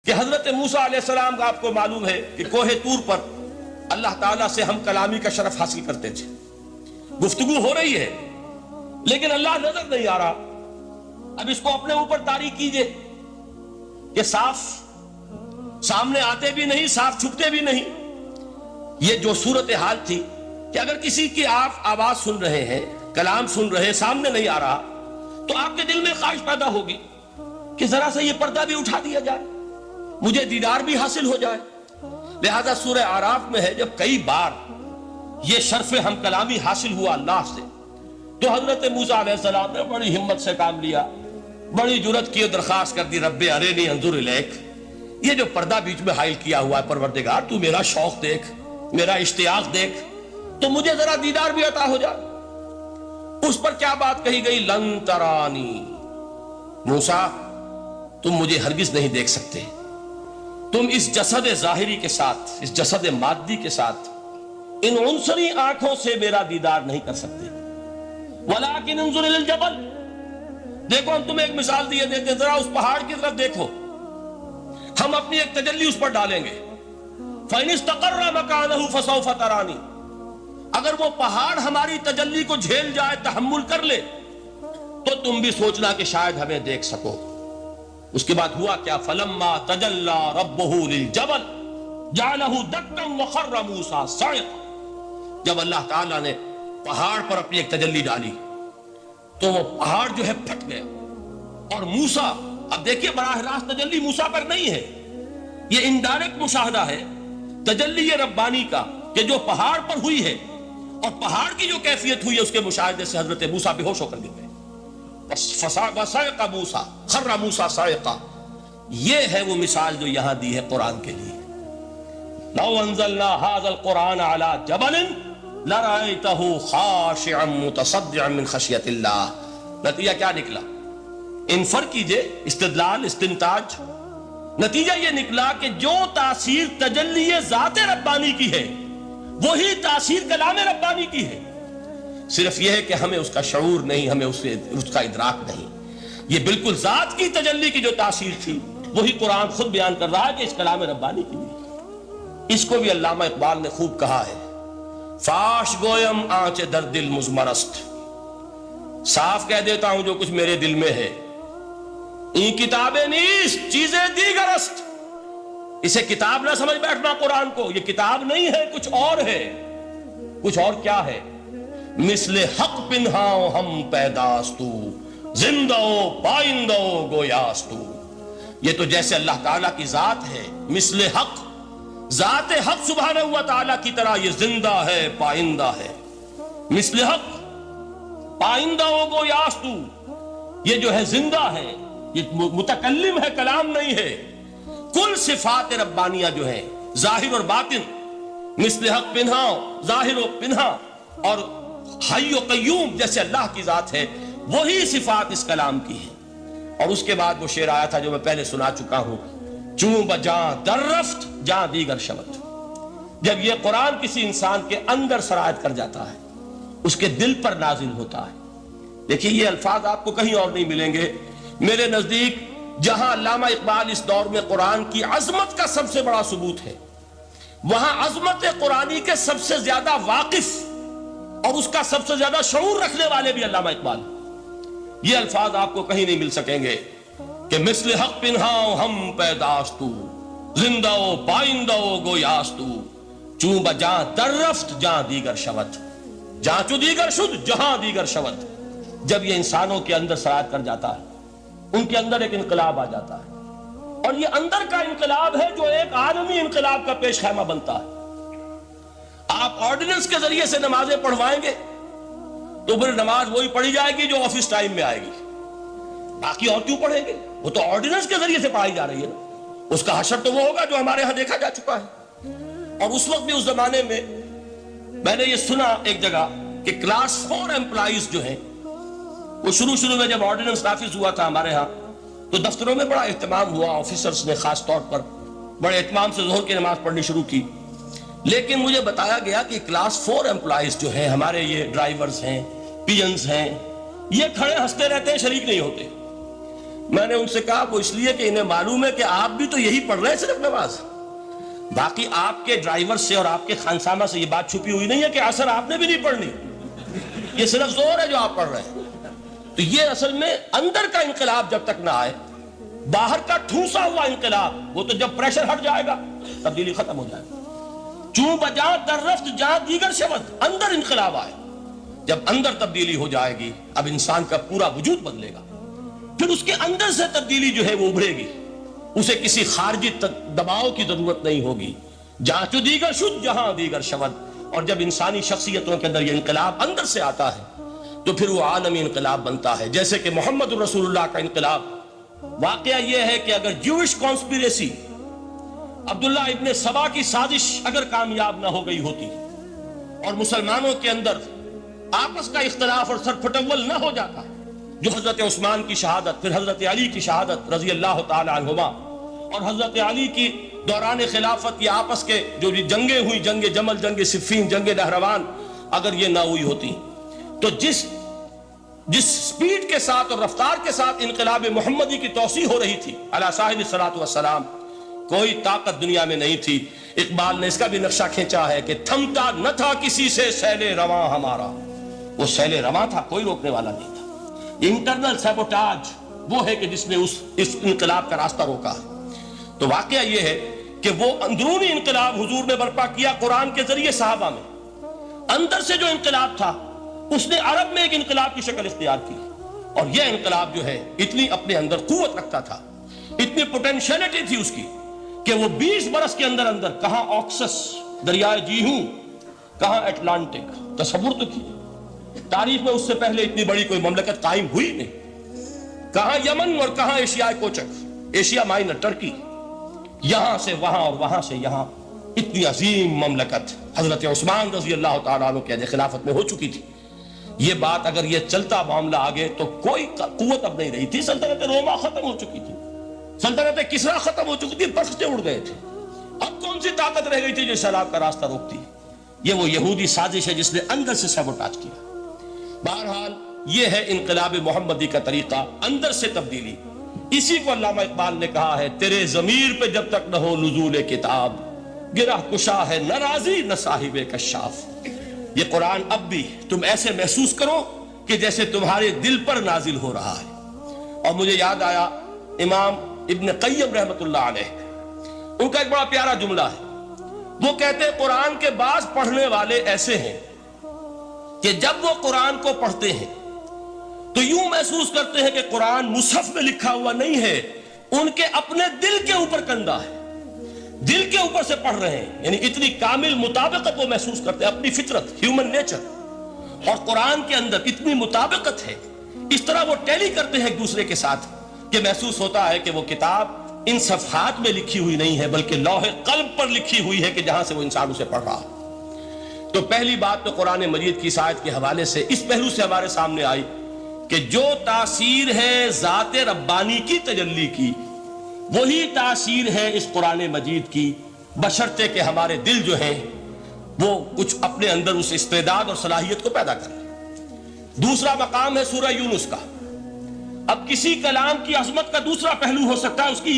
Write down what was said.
کہ حضرت موسیٰ علیہ السلام کا آپ کو معلوم ہے کہ کوہ طور پر اللہ تعالیٰ سے ہم کلامی کا شرف حاصل کرتے تھے. گفتگو ہو رہی ہے لیکن اللہ نظر نہیں آ رہا. اب اس کو اپنے اوپر طاری کیجئے کہ صاف سامنے آتے بھی نہیں، صاف چھپتے بھی نہیں. یہ جو صورتحال تھی کہ اگر کسی کی آپ آواز سن رہے ہیں، کلام سن رہے ہیں، سامنے نہیں آ رہا، تو آپ کے دل میں خواہش پیدا ہوگی کہ ذرا سے یہ پردہ بھی اٹھا دیا جائے، مجھے دیدار بھی حاصل ہو جائے. لہذا سورہ اعراف میں ہے جب کئی بار یہ شرف ہم کلامی حاصل ہوا اللہ سے، تو حضرت موسیٰ علیہ السلام نے بڑی ہمت سے کام لیا، بڑی جرت کی درخواست کر دی، رب ارنی انظر الیک. یہ جو پردہ بیچ میں حائل کیا ہوا ہے پروردگار، تو میرا شوق دیکھ، میرا اشتیاق دیکھ، تو مجھے ذرا دیدار بھی عطا ہو جائے. اس پر کیا بات کہی گئی؟ لن ترانی، موسیٰ تم مجھے ہرگز نہیں دیکھ سکتے، تم اس جسد ظاہری کے ساتھ، اس جسد مادی کے ساتھ، ان عنصری آنکھوں سے میرا دیدار نہیں کر سکتے. ولیکن انظر الی الجبل، دیکھو ہم تمہیں ایک مثال دیے دیتے، ذرا اس پہاڑ کی طرف دیکھو، ہم اپنی ایک تجلی اس پر ڈالیں گے. فَإِنِ اسْتَقَرَّ مَكَانَهُ فَسَوْفَ تَرَانِي، اگر وہ پہاڑ ہماری تجلی کو جھیل جائے، تحمل کر لے، تو تم بھی سوچنا کہ شاید ہمیں دیکھ سکو. اس کے بعد ہوا کیا؟ فَلَمَّا تَجَلَّى رَبُّهُ لِلْجَبَلِ جَعَلَهُ دَكًّا وَخَرَّ مُوسَىٰ صَعِقًا. جب اللہ تعالیٰ نے پہاڑ پر اپنی ایک تجلی ڈالی تو وہ پہاڑ جو ہے پھٹ گئے، اور موسیٰ، اب دیکھیے براہ راست تجلی موسیٰ پر نہیں ہے، یہ انڈائریکٹ مشاہدہ ہے تجلی ربانی کا کہ جو پہاڑ پر ہوئی ہے، اور پہاڑ کی جو کیفیت ہوئی ہے اس کے مشاہدے سے حضرت موسیٰ بے ہوش ہو کر گر گئے. وَصَعِقَ مُوسَىٰ خَرَّ مُوسَىٰ صَعِقًا. یہ ہے وہ مثال جو یہاں دی ہے قرآن کے لیے. لَوْ أَنزَلْنَا هَذَا الْقُرْآنَ عَلَىٰ جَبَلٍ لَرَأَيْتَهُ خَاشِعًا مُتَصَدِّعًا مِنْ خَشْيَةِ اللَّهِ. نتیجہ کیا نکلا؟ انفر کیجئے، استدلال، استنتاج. نتیجہ یہ نکلا کہ جو تاثیر تجلی ذات ربانی کی ہے وہی تاثیر کلام ربانی کی ہے. صرف یہ ہے کہ ہمیں اس کا شعور نہیں، ہمیں اس کا ادراک نہیں. یہ بالکل ذات کی تجلی کی جو تاثیر تھی وہی قرآن خود بیان کر رہا ہے کہ اس کلام ربانی کی بھی. اس کو بھی علامہ اقبال نے خوب کہا ہے، فاش گویم آنچ در دل مزمرست، صاف کہہ دیتا ہوں جو کچھ میرے دل میں ہے. این کتابیں نیست چیزیں دیگر است. اسے کتاب نہ سمجھ بیٹھنا قرآن کو، یہ کتاب نہیں ہے، کچھ اور ہے. کچھ اور کیا ہے؟ مثل حق پنہاؤ ہم پیداستو، زندہ پائندہ گویاستو. یہ تو جیسے اللہ تعالیٰ کی ذات ہے، مثل حق، ذات حق سبحانہ و تعالیٰ کی طرح یہ زندہ ہے، پائندہ ہے. مثل حق، پائندہ گویاستو، یہ جو ہے زندہ ہے، یہ متکلم ہے، کلام نہیں ہے. کل صفات ربانیہ جو ہیں ظاہر اور باطن، مثل حق پنہا، ظاہر و پنہا، اور حی و قیوم جیسے اللہ کی ذات ہے، وہی صفات اس کلام کی ہیں. اور اس کے بعد وہ شعر آیا تھا جو میں پہلے سنا چکا ہوں، چوں بجاں در رفت جاں دیگر شبت. جب یہ قرآن کسی انسان کے اندر سرایت کر جاتا ہے، اس کے دل پر نازل ہوتا ہے. دیکھیے یہ الفاظ آپ کو کہیں اور نہیں ملیں گے. میرے نزدیک جہاں علامہ اقبال اس دور میں قرآن کی عظمت کا سب سے بڑا ثبوت ہے، وہاں عظمت قرآنی کے سب سے زیادہ واقف اور اس کا سب سے زیادہ شعور رکھنے والے بھی علامہ اقبال. یہ الفاظ آپ کو کہیں نہیں مل سکیں گے کہ مثل حق پنہاؤ ہم پیداستو، زندہ و پائندہ گویاستو، چوں بجاں در رفت جہاں دیگر شود، جہاں چو دیگر شد جہاں دیگر شود. جب یہ انسانوں کے اندر سرایت کر جاتا ہے، ان کے اندر ایک انقلاب آ جاتا ہے، اور یہ اندر کا انقلاب ہے جو ایک عالمی انقلاب کا پیش خیمہ بنتا ہے. آپ آرڈیننس کے ذریعے سے نمازیں پڑھوائیں گے تو پھر نماز وہی پڑھی جائے گی جو آفس ٹائم میں آئے گی، باقی اور کیوں پڑھیں گے؟ وہ تو آرڈیننس کے ذریعے سے پڑھائی جا رہی ہے نا. اس کا حشر تو وہ ہوگا جو ہمارے ہاں دیکھا جا چکا ہے. اور اس وقت بھی، اس زمانے میں نے یہ سنا ایک جگہ کہ کلاس 4 امپلائیز جو ہیں، وہ شروع میں جب آرڈیننس نافذ ہوا تھا ہمارے ہاں تو دفتروں میں بڑا اہتمام ہوا، آفیسرز نے خاص طور پر بڑے اہتمام سے ظہر کی نماز پڑھنی شروع کی. لیکن مجھے بتایا گیا کہ کلاس 4 امپلائیز جو ہیں ہمارے، یہ ڈرائیورز ہیں، پی اینز ہیں، یہ کھڑے ہنستے رہتے ہیں، شریک نہیں ہوتے. میں نے ان سے کہا وہ اس لیے کہ انہیں معلوم ہے کہ آپ بھی تو یہی پڑھ رہے ہیں صرف نماز، باقی آپ کے ڈرائیور سے اور آپ کے خانسامہ سے یہ بات چھپی ہوئی نہیں ہے کہ عصر آپ نے بھی نہیں پڑھنی، یہ صرف زور ہے جو آپ پڑھ رہے ہیں۔ تو یہ اصل میں اندر کا انقلاب جب تک نہ آئے، باہر کا ٹھوسا ہوا انقلاب وہ تو جب پریشر ہٹ جائے گا تبدیلی ختم ہو جائے گا۔ چوں بجا در رفت جہاں دیگر شود، اندر انقلاب آئے، جب اندر تبدیلی ہو جائے گی اب انسان کا پورا وجود بدلے گا، پھر اس کے اندر سے تبدیلی جو ہے وہ ابھرے گی، اسے کسی خارجی دباؤ کی ضرورت نہیں ہوگی۔ جہاں چو دیگر شد جہاں دیگر شود، اور جب انسانی شخصیتوں کے اندر یہ انقلاب اندر سے آتا ہے تو پھر وہ عالمی انقلاب بنتا ہے، جیسے کہ محمد رسول اللہ کا انقلاب۔ واقعہ یہ ہے کہ اگر جوش کانسپیریسی، عبداللہ ابن سبا کی سازش اگر کامیاب نہ ہو گئی ہوتی اور مسلمانوں کے اندر آپس کا اختلاف اور سرپھٹول نہ ہو جاتا، جو حضرت عثمان کی شہادت، پھر حضرت علی کی شہادت رضی اللہ تعالی عنہما، اور حضرت علی کی دوران خلافت یہ آپس کے جو جنگیں ہوئی، جنگ جمل، جنگ صفین، جنگ نہروان، اگر یہ نہ ہوئی ہوتی تو جس سپیڈ کے ساتھ اور رفتار کے ساتھ انقلاب محمدی کی توسیع ہو رہی تھی علی صاحب الصلاۃ والسلام، کوئی طاقت دنیا میں نہیں تھی۔ اقبال نے اس کا بھی نقشہ کھینچا ہے کہ تھمتا نہ تھا کسی سے سیل رواں ہمارا، وہ سیل رواں تھا، کوئی روکنے والا نہیں تھا۔ انٹرنل سیبوٹاج وہ ہے کہ جس نے اس انقلاب کا راستہ روکا۔ تو واقعہ یہ ہے کہ وہ اندرونی انقلاب حضور نے برپا کیا قرآن کے ذریعے صحابہ میں، اندر سے جو انقلاب تھا اس نے عرب میں ایک انقلاب کی شکل اختیار کی، اور یہ انقلاب جو ہے اتنی اپنے اندر قوت رکھتا تھا، اتنی پوٹینشیلٹی تھی اس کی کہ وہ 20 برس کے اندر اندر کہاں آکسس دریائے جیہوں، کہاں اٹلانٹک، تصور تو کی تاریخ میں اس سے پہلے اتنی بڑی کوئی مملکت قائم ہوئی نہیں، کہاں یمن اور کہاں ایشیائے کوچک، ایشیا مائنر ٹرکی، یہاں سے وہاں اور وہاں سے یہاں، اتنی عظیم مملکت حضرت عثمان رضی اللہ تعالیٰ عنہ کے خلافت میں ہو چکی تھی۔ یہ بات اگر یہ چلتا معاملہ آگے تو کوئی قوت اب نہیں رہی تھی، سلطنت روما ختم ہو چکی تھی، سلطنت کسرا ختم ہو چکی تھی، بخشتے اڑ گئے تھے، اب کون سی طاقت رہ گئی تھی جو سیلاب کا راستہ روکتی؟ یہ وہ یہودی سازش ہے جس نے اندر سے سیبوٹاج کیا۔ بہرحال یہ ہے انقلاب محمدی کا طریقہ، اندر سے تبدیلی۔ اسی کو علامہ اقبال نے کہا ہے، تیرے ضمیر پہ جب تک نہ ہو نزول کتاب، گرہ کشا ہے نہ راضی نہ صاحب کشاف۔ یہ قرآن اب بھی تم ایسے محسوس کرو کہ جیسے تمہارے دل پر نازل ہو رہا ہے۔ اور مجھے یاد آیا امام ابن قیم رحمت اللہ علیہ، ان کا ایک بڑا پیارا جملہ ہے، وہ کہتے ہیں قرآن کے بعض پڑھنے والے ایسے ہیں کہ جب وہ قرآن کو پڑھتے ہیں تو یوں محسوس کرتے ہیں کہ قرآن مصحف میں لکھا ہوا نہیں ہے، ان کے اپنے دل کے اوپر کندہ ہے، دل کے اوپر سے پڑھ رہے ہیں، یعنی اتنی کامل مطابقت وہ محسوس کرتے ہیں، اپنی فطرت، ہیومن نیچر اور قرآن کے اندر اتنی مطابقت ہے، اس طرح وہ ٹیلی کرتے ہیں ایک دوسرے کے ساتھ کہ محسوس ہوتا ہے کہ وہ کتاب ان صفحات میں لکھی ہوئی نہیں ہے بلکہ لوح قلب پر لکھی ہوئی ہے کہ جہاں سے وہ انسان اسے پڑھ رہا ہے۔ تو پہلی بات تو قرآن مجید کی اس آیت کے حوالے سے اس پہلو سے ہمارے سامنے آئی کہ جو تاثیر ہے ذات ربانی کی تجلی کی، وہی تاثیر ہے اس قرآن مجید کی، بشرطے کہ ہمارے دل جو ہیں وہ کچھ اپنے اندر اس استعداد اور صلاحیت کو پیدا کریں۔ دوسرا مقام ہے سورہ یونس کا۔ اب کسی کلام کی عظمت کا دوسرا پہلو ہو سکتا ہے اس کی